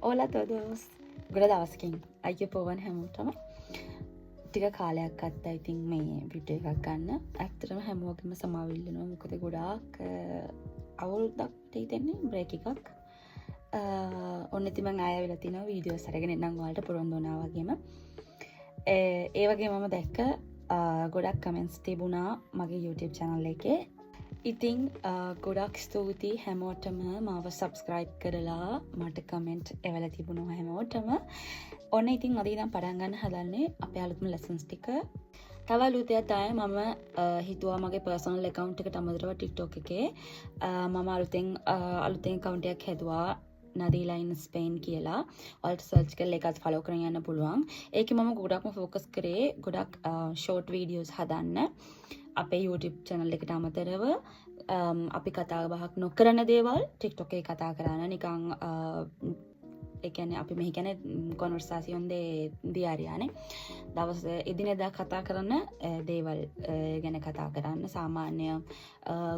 Hola a todos. ගොඩ දවසකින් අයියපෝවන් හැමෝටම ටික කාලයක් ගත්තා ඉතින් මේ වීඩියෝ එකක් ගන්න. ඇත්තටම හැමෝගෙම සමාව ඉල්ලනවා. මොකද ගොඩාක් අවුරුද්දක් දෙන්නේ බ්‍රේක් එකක්. ඔන්න ඉතින් මම ආයෙ වෙලා තිනවා වීඩියෝස් අරගෙන එන්නම් ඔයාලට පොරොන්දු වුණා වගේම. ඒ වගේම මම දැක්ක ගොඩක් කමෙන්ට්ස් තිබුණා මගේ YouTube channel එකේ. ඉතින් ගොඩක් ස්තුතියි හැමෝටම මාව සබ්ස්ක්‍රයිබ් කරලා මට කමෙන්ට් එවලා තිබුණා හැමෝටම. ඔන්න ඉතින් අද ඉඳන් පටන් ගන්න හදන්නේ අපේ අලුත්ම ලෙසන්ස් ටික. තව අලුතයක් තමයි මම හිතුවා මගේ පර්සනල් account එකට අමතරව TikTok එකේ මම අලුතෙන් account එකක් හැදුවා නදීලා ඉන් ස්පේන් කියලා. ඔයාලට සර්ච් කරලා ඒකත් ෆලෝ කරගෙන යන්න පුළුවන්. ඒකේ මම ගොඩක්ම ફોකස් කරේ ගොඩක් ෂෝට් වීඩියෝස් හදන්න. අපේ YouTube channel එකට අමතරව අපි කතා බහක් නොකරන දේවල් TikTok එකේ කතා කරන නිකන් ඒ කියන්නේ අපි මෙහි කියන්නේ conversation දියාරියානේ දවස් එදිනෙදා කතා කරන දේවල් ගැන කතා කරන්න සාමාන්‍ය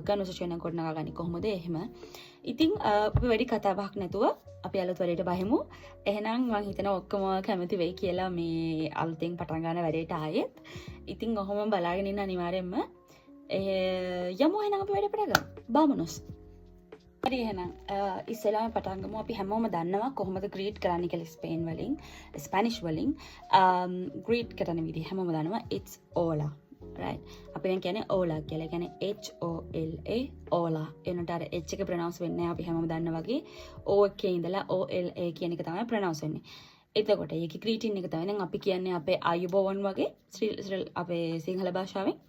conversation එකක් ගොඩනගා ගන්න කොහොමද එහෙම. ඉතින් අපි වැඩි කතා බහක් නැතුව අපි අලුත් වැඩේට බහිමු. එහෙනම් මම හිතනවා ඔක්කොම කැමති වෙයි කියලා මේ අලුතෙන් පටන් ගන්න වැඩේට ආයෙත්. ඉතින් ඔහොම බලාගෙන ඉන්න අනිවාර්යෙන්ම යමු එහෙනම් අපි වැඩේ පටන් ගමු. බාමුනොස්. හරි එහෙනම් ඉස්සෙල්ලාම පටන් ගමු. අපි හැමෝම දන්නවා කොහොමද greet කරන්න කියලා ස්පැනිෂ් වලින් greet කරන විදිහ හැමෝම දන්නවා it's hola. right අපි දැන් කියන්නේ hola කියලා. කියන්නේ HOLA hola. එනට අර H එක ප්‍රොනවුන්ස් වෙන්නේ නැහැ. අපි හැමෝම දන්නා වගේ O එකේ ඉඳලා OLA කියන එක තමයි ප්‍රොනවුන්ස් වෙන්නේ. එතකොට ඒකේ greeting එක තමයි දැන් අපි කියන්නේ අපේ ආයුබෝවන් වගේ අපේ සිංහල භාෂාවෙන්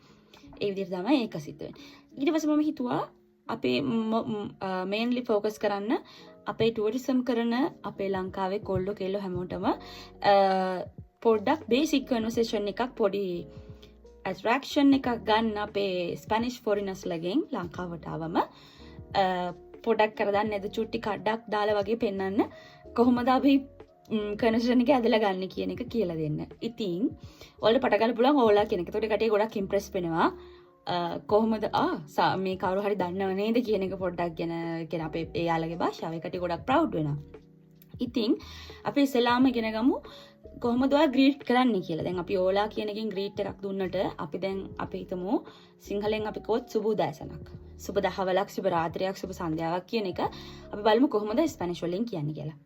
ඒ විදිහට තමයි ඒක සිද්ධ වෙන්නේ. ඊට පස්සේ මම හිතුවා අපේ මේන්ලි ફોකස් කරන්න අපේ ටුවරිසම් කරන අපේ ලංකාවේ කොල්ලෝ කෙල්ලෝ හැමෝටම පොඩ්ඩක් බේසික් කන්වර්සේෂන් එකක් පොඩි ඇට්‍රැක්ෂන් එකක් ගන්න අපේ ස්පැනිෂ් ෆොරිනර්ස් ලගෙන් ලංකාවට ආවම පොඩක් කරදන්න නැද චුට්ටි කඩක් දාලා වගේ පෙන්වන්න කොහොමද අපි කන්වර්සේෂන් එක ඇදලා ගන්න කියන එක කියලා දෙන්න. ඉතින් ඔයාලට පට ගන්න පුළුවන් ඕලා කියන එක. ඒකට කටේ ගොඩක් ඉම්ප්‍රෙස් වෙනවා. කොහොමද මේ කවුරු හරි දන්නව නේද කියන එක පොඩ්ඩක් ගැන අපේ එයාලගේ භාෂාව එකට ගොඩක් ප්‍රවුඩ් වෙනවා. ඉතින් අපි ඉස්සෙල්ලාම ඉගෙන ගමු කොහොමද ඔයා ග්‍රීට් කරන්නේ කියලා. දැන් අපි ඕලා කියන එකෙන් ග්‍රීට් එකක් දුන්නට අපි හිතමු සිංහලෙන් අපි කෝත් සුබ උදෑසනක්. සුබ දහවලක්, සුබ රාත්‍රියක්, සුබ සන්ධ්‍යාවක් කියන එක අපි බලමු කොහොමද ස්පැනිෂ් වලින් කියන්නේ කියලා.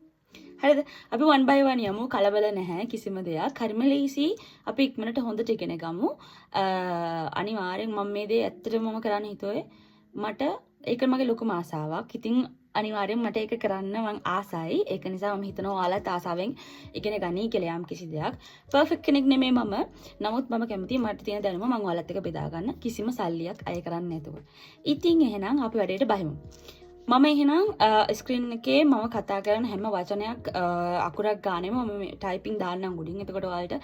හරිද? අපි one by one යමු. කලබල නැහැ කිසිම දෙයක්. හරිම ලේසි. අපි ඉක්මනට හොඳට ඉගෙන ගමු. අනිවාර්යෙන් මම මේ දේ ඇත්තටම මම කරන්න හිතුවේ. මට ඒක මගේ ලොකුම ආසාවක්. ඉතින් අනිවාර්යෙන් මට ඒක කරන්න මං ආසයි. ඒක නිසා මම හිතනවා ඔයාලත් ආසාවෙන් ඉගෙන ගනී කියලා යම් කිසි දෙයක්. පර්ෆෙක්ට් කෙනෙක් නෙමෙයි මම. නමුත් මම කැමතියි මට තියෙන දැනුම මං ඔයාලත් එක්ක බෙදා ගන්න කිසිම සල්ලියක් අය කරන්නේ නැතුව. ඉතින් එහෙනම් අපි වැඩේට බහිමු. මම එහෙනම් ස්ක්‍රීන් එකේ මම කතා කරන හැම වචනයක් අකුරක් ගානෙම මම ටයිපින් දාන්නම් උඩින්. එතකොට ඔයාලට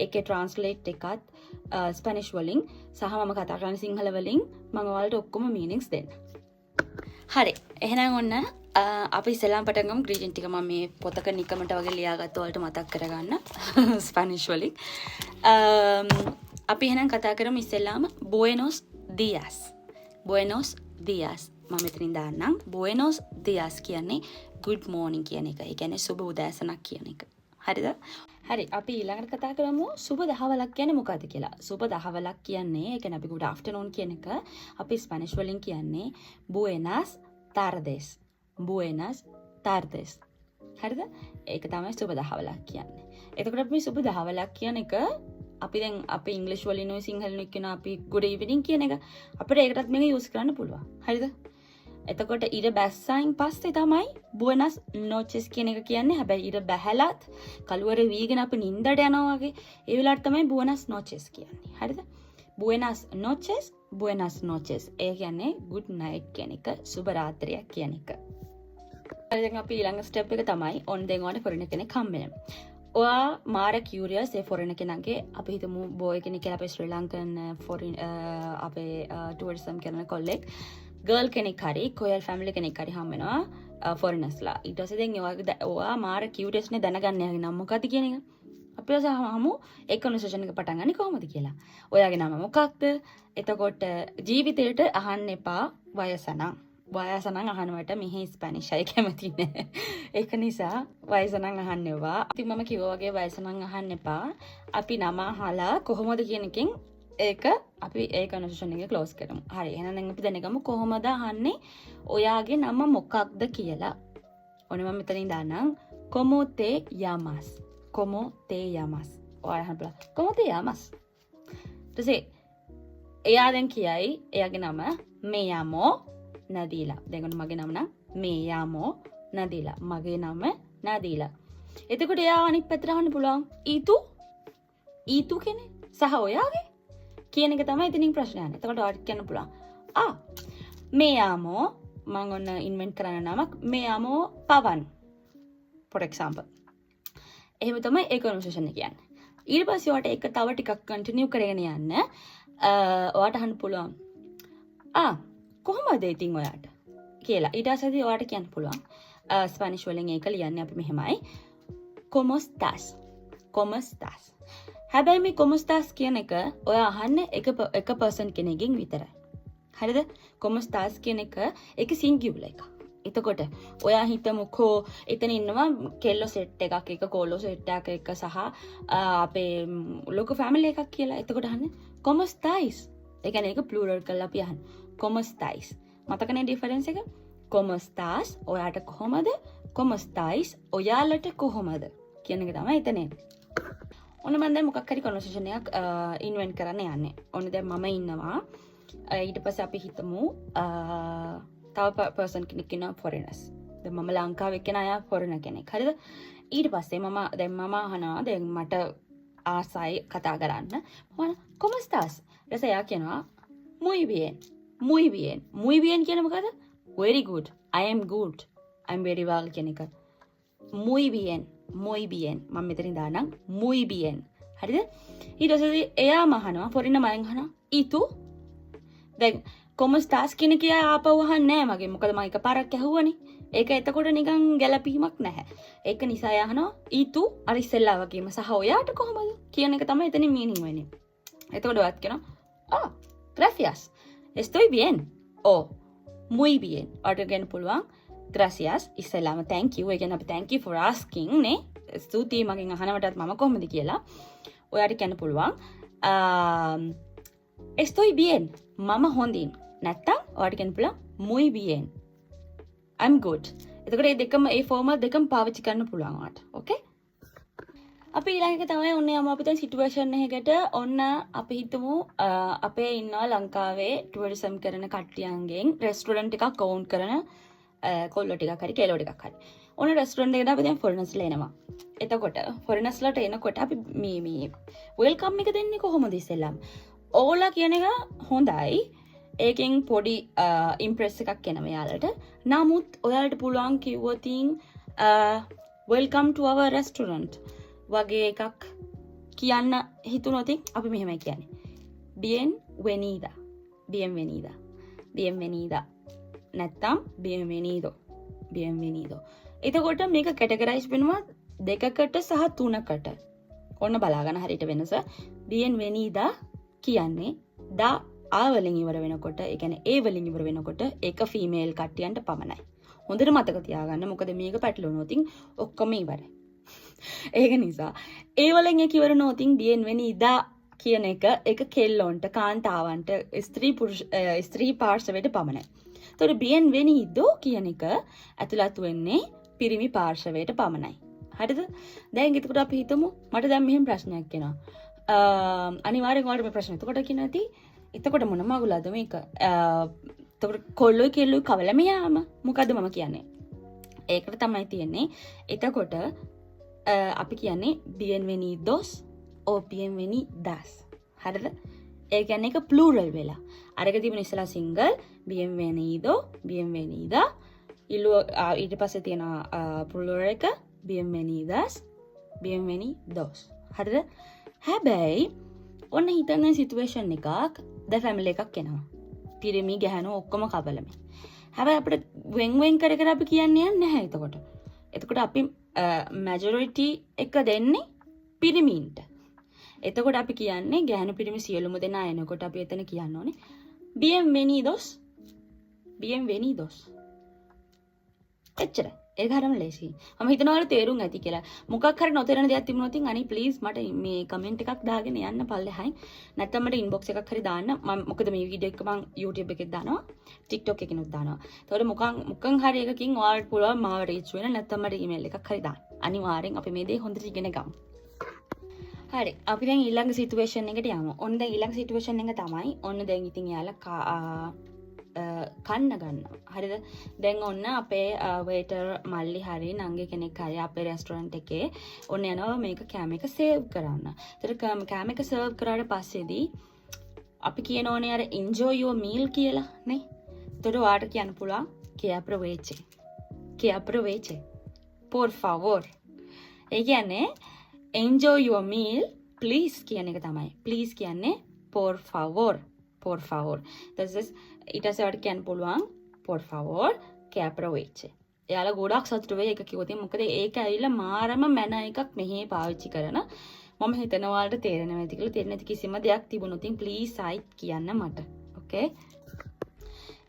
ඒකේ ට්‍රාන්ස්ලේට් එකත් ස්පැනිෂ් වලින් සහ මම කතා කරන සිංහල වලින් මම ඔයාලට ඔක්කොම මීනින්ග්ස් දෙන්න. හරි. එහෙනම් ඔන්න අපි ඉස්සෙල්ලාම පටන් ගමු. ග්‍රීටින් ටික මම මේ පොතක නිකමට වගේ ලියාගත්ත ඔයාලට මතක් කරගන්න ස්පැනිෂ් වලින්. අපි එහෙනම් කතා කරමු ඉස්සෙල්ලාම buenos días. buenos días මම මෙතනින් දාන්නම්. buenos días කියන්නේ good morning කියන එක. ඒ කියන්නේ සුබ උදෑසනක් කියන එක. හරිද? හරි. අපි ඊළඟට කතා කරමු සුබ දහවලක් කියන්නේ මොකද්ද කියලා. සුබ දහවලක් කියන්නේ ඒ කියන්නේ අපි good afternoon කියන එක අපි ස්පැනිෂ් වලින් කියන්නේ buenas tardes. buenas tardes. හරිද? ඒක තමයි සුබ දහවලක් කියන්නේ. එතකොට අපි සුබ දහවලක් කියන එක අපි දැන් අපි ඉංග්‍රීසි වලින් ඔය සිංහලෙන් කියන අපි good evening කියන එක අපිට ඒකටත් මේක යූස් කරන්න පුළුවන්. හරිද? එතකොට ඊට බැස්සයින් පස්සේ තමයි buenas noches කියන එක කියන්නේ. හැබැයි ඊට බැහැලත් කළුවර වීගෙන අපි නිින්දට යනවා වගේ ඒ වෙලාවට තමයි buenas noches කියන්නේ. හරිද? buenas noches buenas noches. ඒ කියන්නේ good night කියන එක, සුබ රාත්‍රියක් කියන එක. හරි දැන් අපි ඊළඟ ස්ටෙප් එක තමයි on දැන් ඔයාලට ෆොරිනර් කෙනෙක් හම්බ වෙනවා. ඔයා මාර කියුරියස් ඒ ෆොරිනර් කෙනාගේ අපි හිතමු බෝයි කෙනෙක් කියලා අපේ ශ්‍රී ලංකන් අපේ ටුවරිසම් කරන කොල්ලෙක් ගර්ල් කෙනෙක් හරි කොයල් ෆැමිලි කෙනෙක් හරි හම් වෙනවා ෆොරිනර්ස්ලා. ඊට පස්සේ දැන් ඔයා මාර කියුරියස් නේ දැනගන්න යාගේ නම මොකක්ද කියන එක. අපි අහමු ඒ කන්වර්සේෂන් එක පටන් ගන්නේ කොහොමද කියලා. ඔයාගේ නම මොකක්ද? එතකොට ජීවිතේට අහන්න එපා වයස නම්. වයස නම් අහනවට මෙහි ස්පැනිෂ් අය කැමති නෑ. ඒක නිසා වයස නම් අහන්න එපා. ඉතින් මම කිව්වා වගේ වයස නම් අහන්න එපා. අපි නම අහලා කොහොමද කියන එකෙන් ඒක අපි ඒ කන්වර්සේෂන් එක ක්ලෝස් කරමු. හරි. එහෙනම් දැන් අපි දැනගමු කොහොමද අහන්නේ ඔයාගේ නම මොකක්ද කියලා. ඔන්න මම මෙතනින් දාන්නම් como te llamas. como te llamas. ඔයාලා අහන්න බලන්න. como te llamas. ඊට එයා දැන් කියයි එයාගේ නම me llamo Nadila. දැන් ඔන්න මගේ නම නම් me llamo Nadila. මගේ නම Nadila. එතකොට එයා අනිත් පැත්තට අහන්න පුළුවන් ඊතු කෙනේ සහ ඔයාගේ කියන එක තමයි ඉතින් ප්‍රශ්නේ අහන්නේ. එතකොට ඔයාට කියන්න පුළුවන් me llamo මම ඔන්න ඉන්වෙන්ට් කරන නමක් me llamo Pavan for example. එහෙම තමයි ඒ කන්වර්සේෂන් එක කියන්නේ. ඊට පස්සේ ඔයාට ඒක තව ටිකක් කන්ටිනියු කරගෙන යන්න ඔයාට අහන්න පුළුවන් කොහොමද ඉතින් ඔයාට කියලා. ඊට පස්සේ ඔයාට කියන්න පුළුවන් ස්පැනිෂ් වලින් ඒක ලියන්නේ අපි මෙහෙමයි como estás. como estás. හැබැයි මේ como estás කියන එක ඔයා අහන්නේ එක පර්සන් කෙනෙක්ගෙන් විතරයි. හරිද? como estás කියන එක ඒක සිංගියුලර් එකක්. එතකොට ඔයා හිතමුකෝ එතන ඉන්නවා කෙල්ලෝ සෙට් එකක් එක කොල්ලෝ සෙට් එකක් සහ අපේ ලොකු ෆැමිලි එකක් කියලා. එතකොට අහන්නේ como estáis. ඒ කියන්නේ ඒක ප්ලූරල් කරලා අපි අහන්නේ como estáis. මතකනේ ඩිෆරන්ස් එක? como estás ඔයාට කොහොමද? como estáis ඔයාලට කොහොමද කියන එක තමයි එතන එන්නේ. ඔන්න මම දැන් මොකක් හරි කන්වර්සේෂන් එකක් ඉන්වෙන්ට් කරන්න යන්නේ. ඔන්න දැන් මම ඉන්නවා. ඊට පස්සේ අපි හිතමු තව පර්සන් කෙනෙක් ඉන්නවා ෆොරිනර්ස්. දැන් මම ලංකාවේ කෙන අය ෆොරිනර් කෙනෙක්. හරිද? ඊට පස්සේ මම අහනවා දැන් මට ආසයි කතා කරන්න. මම como estás? ඊට එයා කියනවා muy bien. muy bien. muy bien කියන්නේ මොකද? very good. I am good. I am very well කියන එක. muy bien. muy bien. මම මෙතනින් දාන්නම් muy bien. හරිද? ඊට පස්සේ එයා මහනවා ෆොරිනර් මයෙන් අහනවා ඊතු දැන් como estás කියන එක ආපහු අහන්නේ නැහැ මගේ. මොකද මම එකපාරක් ඇහුවනේ. ඒක එතකොට නිකන් ගැළපීමක් නැහැ. ඒක නිසා යහනවා ඊතු අර ඉස්සෙල්ලා වගේම සහ ඔයාට කොහොමද කියන එක තමයි එතනින් මීනින් වෙන්නේ. එතකොට ඔයත් කියනවා gracias. estoy bien. muy bien. ඔයාට කියන්න පුළුවන් gracias ඉස්සෙල්ලාම thank you. ඒ කියන්නේ අපි thank you for asking නේ. ස්තුතියි මගෙන් අහනවටත් මම කොහොමද කියලා. ඔයාට කියන්න පුළුවන් estoy bien. මම හොඳින්. නැත්තම් ඔයාට කියන්න පුළුවන් muy bien. I'm good. එතකොට මේ දෙකම ඒ ෆෝමල් දෙකම පාවිච්චි කරන්න පුළුවන් ඔයාට. ඕකේ? අපි ඊළඟ එක තමයි ඔන්න යමු අපි දැන් සිටුේෂන් එකකට ඔන්න අපි හිතමු අපේ ඉන්නවා ලංකාවේ ටුවරිසම් කරන කට්ටියන්ගෙන් රෙස්ටොරන්ට් එකක් ඕන් කරන කොල්ලෝ ටිකක් හරි කෙල්ලෝ ටිකක් හරි. ඔන්න රෙස්ටොරන්ට් එකට අපි දැන් ෆොරිනර්ස්ලා එනවා. එතකොට ෆොරිනර්ස්ලාට එනකොට අපි මේ වෙල්කම් එක දෙන්නේ කොහොමද ඉස්සෙල්ලාම? ඕලා කියන එක හොඳයි. ඒකෙන් පොඩි ඉම්ප්‍රෙස් එකක් එනවා යාලට. නමුත් ඔයාලට පුළුවන් කිව්වොතින් welcome to our restaurant වගේ එකක් කියන්න හිතුනොත් අපි මෙහෙමයි කියන්නේ. bienvenida. bienvenida. bienvenida. නැත්තම් bienvenido. bienvenido. එතකොට මේක කැටගරයිස් වෙනවා දෙකකට සහ තුනකට. ඔන්න බලාගන්න හරියට වෙනස. bienvenida කියන්නේ da ආ වලින් ඉවර වෙනකොට ඒ කියන්නේ ඒ වලින් ඉවර වෙනකොට ඒක ෆීමේල් කට්ටියන්ට පමණයි. හොඳට මතක තියාගන්න. මොකද මේක පැටලුණොත් ඔක්කොම ඉවරයි. ඒක නිසා ඒ වලින් එක ඉවර නොතින් bienvenida කියන එක කෙල්ලොන්ට කාන්තාවන්ට ස්ත්‍රී පාර්ශවයට පමණයි. ඒතකොට bienvenido කියන එක ඇතුළත් වෙන්නේ පිරිමි පාර්ශවයට පමණයි. හරිද? දැන් එතකොට අපි හිතමු මට දැන් මෙහෙම ප්‍රශ්නයක් එනවා. අනිවාර්යෙන් ඔයාලට මේ ප්‍රශ්නේ. එතකොට කියන ඇති එතකොට මොන මගුලද මේක? එතකොට කොල්ලොයි කෙල්ලොයි කවලම යාම මොකද්ද මම කියන්නේ? ඒකට තමයි තියෙන්නේ. එතකොට අපි කියන්නේ bienvenidos o bienvenidas. හරිද? ඒ කියන්නේ එක ප්ලූරල් වෙලා. අරක තිබුණ ඉස්සලා සිංගල් bienvenido, bienvenida. ඊට පස්සේ තියෙන ප්ලූරල් එක bienvenidas, bienvenidos. හරිද? හැබැයි ඔන්න හිතන්න සිටුේෂන් එකක් ද ෆැමිලි එකක් එනවා. පිරිමි ගැහණු ඔක්කොම කබලම. හැබැයි අපිට වෙන් කර කර අපි කියන්නේ නැහැ එතකොට. එතකොට අපි මැජොරිටි එක දෙන්නේ පිරිමින්ට. එතකොට අපි කියන්නේ ගැහණු පිරිමි සියලුම දෙනා එනකොට අපි එතන කියන්න ඕනේ bienvenidos bienvenidos. එච්චර. ඒක හරියම ලේසි. මම හිතනවා තේරුම් ඇති කියලා. මොකක් හරි නොතේරෙන දෙයක් තිබුණොත් අනි ප්ලීස් මට මේ කමෙන්ට් එකක් දාගෙන යන්න පල්ලෙහායි. නැත්නම් මට ඉන්බොක්ස් එකක් හරි දාන්න. මම මොකද මේ වීඩියෝ එක මම YouTube එකේ දානවා. TikTok එකකිනුත් දානවා. ඒතකොට මොකන් හරි එකකින් ඔයාලට පුළුවන් මාව රීච් වෙන්න නැත්නම් මට ඊමේල් එකක් හරි දාන්න. අනිවාර්යෙන් අපි මේ දේ හොඳට ඉගෙන ගමු. හරි අපි දැන් ඊළඟ සිටුේෂන් එකට යමු. ඔන්න දැන් ඊළඟ සිටුේෂන් එක තමයි ඔන්න දැන් ඉතින් යාලා කන්න ගන්නවා. හරිද? දැන් ඔන්න අපේ වේටර් මල්ලි හරි නංගි කෙනෙක් හරි අපේ රෙස්ටොරන්ට් එකේ ඔන්න යනවා මේක කෑම එක සර්ව් කරන්න. ඒතර කෑම එක සර්ව් කරාට පස්සේදී අපි කියන ඕනේ අර enjoy your meal කියලා නේ. ඒතර ඔයාට කියන්න පුළුවන් que aproveche. Que aproveche. Por favor. ඒ කියන්නේ enjoy your meal please කියන එක තමයි. please කියන්නේ por favor. por favor. ඊට පස්සේ ඔයාලට කියන්න පුළුවන් por favor que aproveche. එයාලා ගොඩක් සතුටු වෙයි ඒක කිව්වොත්. මොකද ඒක ඇවිල්ලා මාරම මැන එකක් මෙහි පාවිච්චි කරන. මම හිතනවා ඔයාලට තේරෙනවා ඇති කියලා. තේරෙන්නේ නැති කිසිම දෙයක් තිබුණොත් please ආයිත් කියන්න මට. ඕකේ.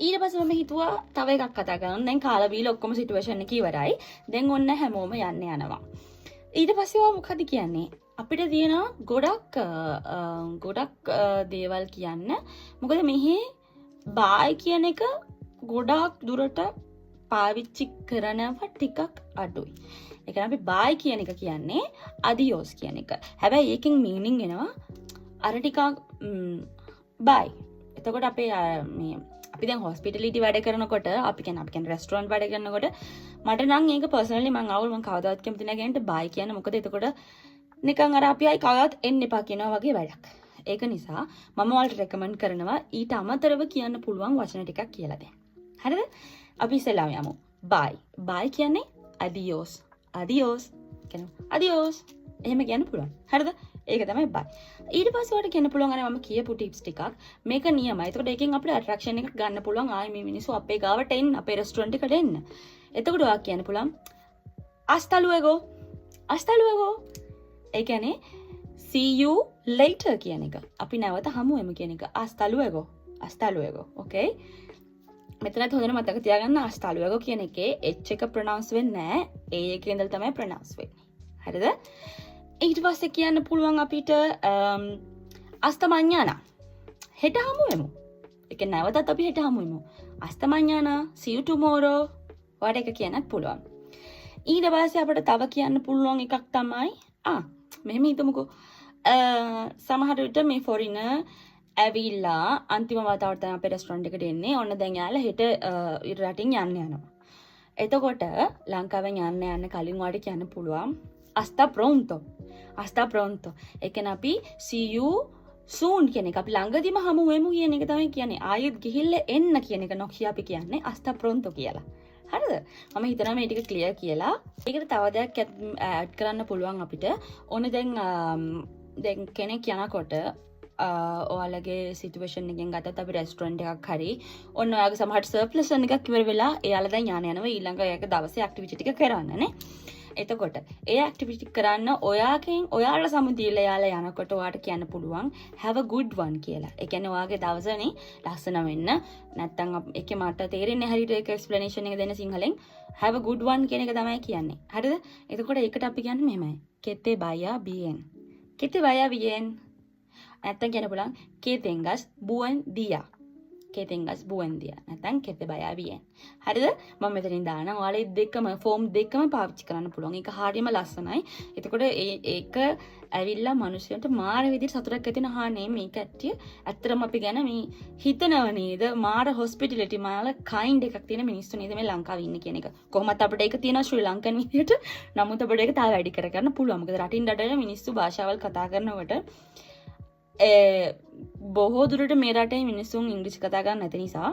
ඊට පස්සේ මම හිතුවා තව එකක් කතා කරන්න. දැන් කාලා බීලා ඔක්කොම සිටුේෂන් එක ඉවරයි. දැන් ඔන්න හැමෝම යන්න යනවා. ඊට පස්සේ ඔයා මොකද කියන්නේ? අපිට තියෙනවා ගොඩක් දේවල් කියන්න. මොකද මෙහි බායි කියන එක ගොඩක් දුරට පාවිච්චි කරනවා ටිකක් අඩුයි. ඒ කියන්නේ අපි බායි කියන එක කියන්නේ අඩියෝස් කියන එක. හැබැයි ඒකෙන් මීනින් එනවා අර ටිකක් බායි. එතකොට අපේ මේ අපි දැන් හොස්පිටැලිටි වැඩ කරනකොට අපි කියන්නේ රෙස්ටොරන්ට් වැඩ කරනකොට මට නම් ඒක පර්සනලි මම ආවල් මම කවදාවත් කැමති නැහැ කියන්න බායි කියන්නේ. මොකද එතකොට නිකන් අර අපි ආයි කවදාවත් එන්න එපා කියනවා වගේ වැඩක්. ඒක නිසා මම ඔයාලට රෙකමන්ඩ් කරනවා ඊට අමතරව කියන්න පුළුවන් වචන ටිකක් කියලා දෙන්න. හරිද? අපි ඉස්සෙල්ලාම යමු. bye. bye කියන්නේ adios. adios. කියනවා. adios. එහෙම කියන්න පුළුවන්. හරිද? ඒක තමයි bye. ඊට පස්සේ ඔයාලට කියන්න පුළුවන් අර මම කියපු ටිප්ස් ටිකක්. මේක නියමයි. ඒකට ඒකෙන් අපිට ඇට්‍රැක්ෂන් එකක් ගන්න පුළුවන්. ආයි මේ මිනිස්සු අපේ ගාවට එන්න, අපේ රෙස්ටොරන්ට් එකට එන්න. එතකොට ඔයා කියන්න පුළුවන් hasta luego. hasta luego. ඒ කියන්නේ see you later කියන එක. අපි නැවත හමු වෙමු කියන එක. hasta luego. hasta luego. okay? මෙතනත් හොඳට මතක තියාගන්න hasta luego කියන එකේ h එක ප්‍රොනවුන්ස් වෙන්නේ නැහැ. a එකේ ඉඳලා තමයි ප්‍රොනවුන්ස් වෙන්නේ. හරිද? ඊට පස්සේ කියන්න පුළුවන් අපිට hasta mañana. හෙට හමු වෙමු. ඒ කියන්නේ නැවතත් අපි හෙට හමු වෙමු. hasta mañana. see you tomorrow. ඔයාට එක කියන්නත් පුළුවන්. ඊට පස්සේ අපිට තව කියන්න පුළුවන් එකක් තමයි මෙහෙම හිතමුකෝ. සමහර විට මේ ෆොරිනර් ඇවිල්ලා අන්තිම වතාවට තමයි අපේ රෙස්ටොරන්ට් එකට එන්නේ. ඔන්න දැන් යාලා හෙට රටින් යන්න යනවා. එතකොට ලංකාවෙන් යන්න කලින් ඔයාලට කියන්න පුළුවන් hasta pronto. hasta pronto. ඒ කියන්නේ අපි see you soon කියන එක. අපි ළඟදිම හමු වෙමු කියන එක තමයි කියන්නේ. ආයෙත් ගිහිල්ලා එන්න කියන එක නොකිය අපි කියන්නේ hasta pronto කියලා. හරිද? මම හිතනවා මේ ටික ක්ලියර් කියලා. ඒකට තව දෙයක් ඇඩ් කරන්න පුළුවන් අපිට. ඕනේ දැන් කෙනෙක් යනකොට ඔයාලගේ සිටුේෂන් එකෙන් ගත්තත් අපි රෙස්ටොරන්ට් එකක් හරි ඔන්න ඔයාගේ සමහරට සර්ප්ලස් එක ඉවර වෙලා එයාලා දැන් යනවා ඊළඟ එක දවසේ ඇක්ටිවිටි ටික කරන්න නේ. එතකොට ඒ ඇක්ටිවිටි කරන්න ඔයාලා සමුදීලා යාලා යනකොට ඔයාට කියන්න පුළුවන් have a good one කියලා. ඒ කියන්නේ ඔයාගේ දවසනේ ලස්සන වෙන්න. නැත්තම් ඒකේ මට තේරෙන්නේ හරියට ඒක එක්ස්ප්ලනේෂන් එක දෙන්න සිංහලෙන් have a good one කියන එක තමයි කියන්නේ. හරිද? එතකොට ඒකට අපි කියන්නේ මෙහෙමයි. que te vaya bien. que te vaya bien. නැත්තම් කියන්න පුළුවන් que tengas buen día. que tengas buen día. නැත්නම් que te vaya bien. හරිද? මම මෙතනින් දානවා. ඔයාලා දෙකම ෆෝම් දෙකම පාවිච්චි කරන්න පුළුවන්. ඒක හරියම ලස්සනයි. එතකොට ඒක ඇවිල්ලා මිනිස්සුන්ට මාර විදිහට සතුටක් ඇති වෙන හානේ මේ කට්ටිය. ඇත්තටම අපි ගැන මේ හිතනව නේද? මාර හොස්පිටැලිටි මාල කයින්ඩ් එකක් තියෙන මිනිස්සු නේද මේ ලංකාවේ ඉන්නේ කියන එක. කොහොමත් අපිට ඒක තියෙනවා ශ්‍රී ලංකන් විදිහට. නමුත් අපිට ඒක තව වැඩි කරගන්න පුළුවන්. මොකද රටින් රටේ මිනිස්සු භාෂාවල් කතා කරනකොට බොහෝ දුරට මේ රටේ මිනිස්සුන් ඉංග්‍රීසි කතා කරන්නේ නැති නිසා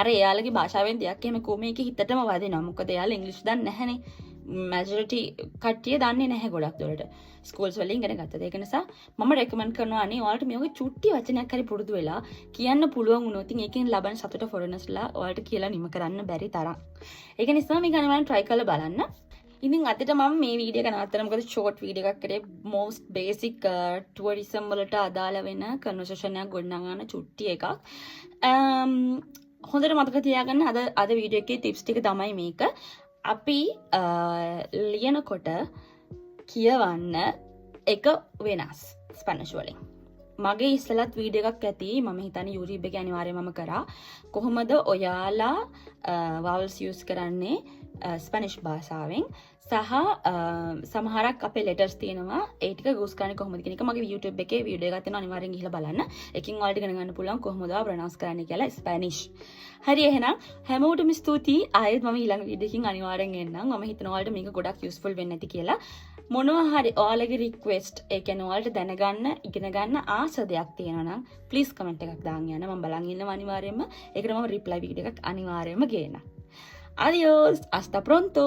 අර එයාලගේ භාෂාවෙන් දෙයක් එහෙම කොමේක හිතටම වදිනවා. මොකද එයාලා ඉංග්‍රීසි දන්නේ නැහනේ. මැජොරිටි කට්ටිය දන්නේ නැහැ ගොඩක් දුරට. ස්කූල්ස් වලින් ඉගෙන ගත්තද. ඒක නිසා මම රෙකමන්ඩ් කරනවා අනේ ඔයාලට මේකේ චුට්ටි වචනයක් හරි පුරුදු වෙලා කියන්න පුළුවන් වුණොත් ඒකෙන් ලබන සතුට ෆොරනර්ස්ලා ඔයාලට කියලා නිම කරන්න බැරි තරම්. ඒක නිසා මේක අනිවාර්යෙන් try කරලා බලන්න. ඉතින් අදට මම මේ වීඩියෝ එක නවත්තලා මොකද ෂෝට් වීඩියෝ එකක් කරේ most basic tourism වලට අදාළ වෙන conversation එකක් ගොඩනගන චුට්ටි එකක්. හොඳට මතක තියාගන්න අද වීඩියෝ එකේ ටිප්ස් ටික තමයි මේක. අපි ලියනකොට කියවන්න එක වෙනස් ස්පැනිෂ් වලින්. මගේ ඉස්සලත් වීඩියෝ එකක් ඇති මම හිතන්නේ YouTube එකේ අනිවාර්යයෙන්ම මම කරා කොහොමද ඔයාලා vowels use කරන්නේ ස්පැනිෂ් භාෂාවෙන් සහ සමහරක් අපේ letters තියෙනවා ඒ ටික යූස් කරන්නේ කොහොමද කියන එක මගේ YouTube එකේ වීඩියෝ එකක් තියෙනවා අනිවාර්යෙන් ගිහලා බලන්න. එකකින් ඔයාලට ඉගෙන ගන්න පුළුවන් කොහොමද ප්‍රොනවුන්ස් කරන්නේ කියලා ස්පැනිෂ්. හරි එහෙනම් හැමෝටම ස්තුතියි. ආයෙත් මම ඊළඟ වීඩියෝ එකකින් අනිවාර්යෙන් එන්නම්. මම හිතනවා ඔයාලට මේක ගොඩක් යූස්ෆුල් වෙන්න ඇති කියලා. මොනවා හරි ඔයාලගේ රික්වෙස්ට් ඒ කියන්නේ ඔයාලට දැනගන්න ඉගෙන ගන්න ආස දෙයක් තියෙනවා නම් ප්ලීස් කමෙන්ට් එකක් දාන්න යන්න. මම බලන් ඉන්නවා අනිවාර්යෙන්ම. ඒකට මම රිප්ලයි වීඩියෝ එකක් අනිවාර්යෙන්ම ගේන්න. Adiós, hasta pronto.